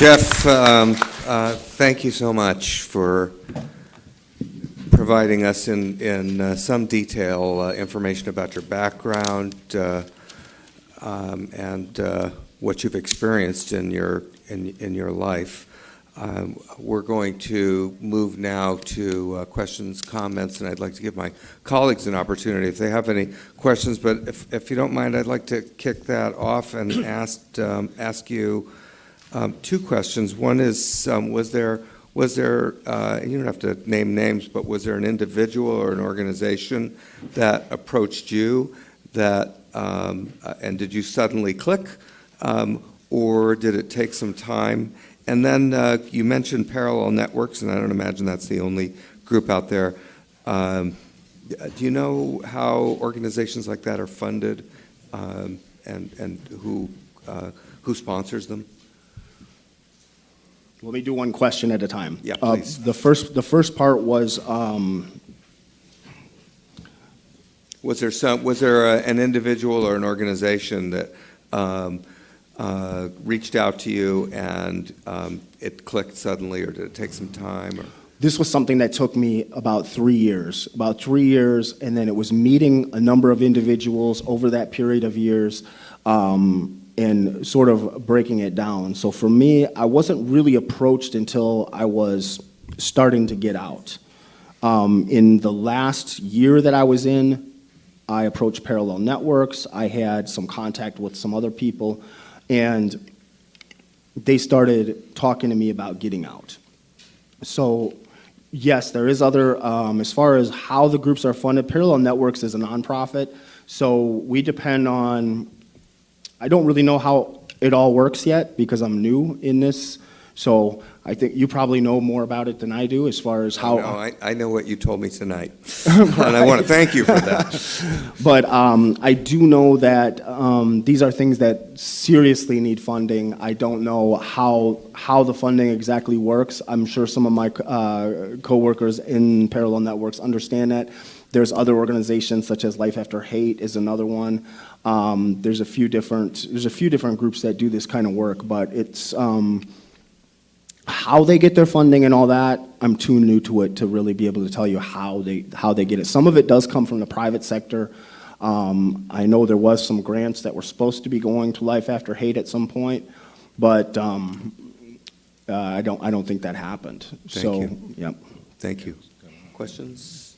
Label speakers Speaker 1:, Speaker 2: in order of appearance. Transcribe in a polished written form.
Speaker 1: Jeff, thank you so much for providing us in some detail information about your background and what you've experienced in your life. We're going to move now to questions, comments, and I'd like to give my colleagues an opportunity if they have any questions. But if you don't mind, I'd like to kick that off and ask you two questions. One is, was there, and you don't have to name names, but was there an individual or an organization that approached you that, and did you suddenly click, or did it take some time? And then you mentioned parallel networks, and I don't imagine that's the only group out there. Do you know how organizations like that are funded, and who sponsors them?
Speaker 2: Let me do one question at a time.
Speaker 1: Yeah, please.
Speaker 2: The first part was.
Speaker 1: Was there an individual or an organization that reached out to you and it clicked suddenly, or did it take some time? Or?
Speaker 2: This was something that took me about 3 years. And then it was meeting a number of individuals over that period of years. And sort of breaking it down. So for me, I wasn't really approached until I was starting to get out. In the last year that I was in, I approached Parallel Networks. I had some contact with some other people, and they started talking to me about getting out. So yes, there is other, as far as how the groups are funded, Parallel Networks is a nonprofit, so we depend on, I don't really know how it all works yet because I'm new in this. So I think you probably know more about it than I do as far as how.
Speaker 1: No, I know what you told me tonight, right. And I want to thank you for that.
Speaker 2: But I do know that these are things that seriously need funding. I don't know how the funding exactly works. I'm sure some of my coworkers in Parallel Networks understand that. There's other organizations such as Life After Hate is another one. There's a few different groups that do this kind of work, but it's how they get their funding and all that. I'm too new to it to really be able to tell you how they get it. Some of it does come from the private sector. I know there was some grants that were supposed to be going to Life After Hate at some point, but I don't think that happened.
Speaker 1: Thank you.
Speaker 2: Yep.
Speaker 1: Thank you. Questions?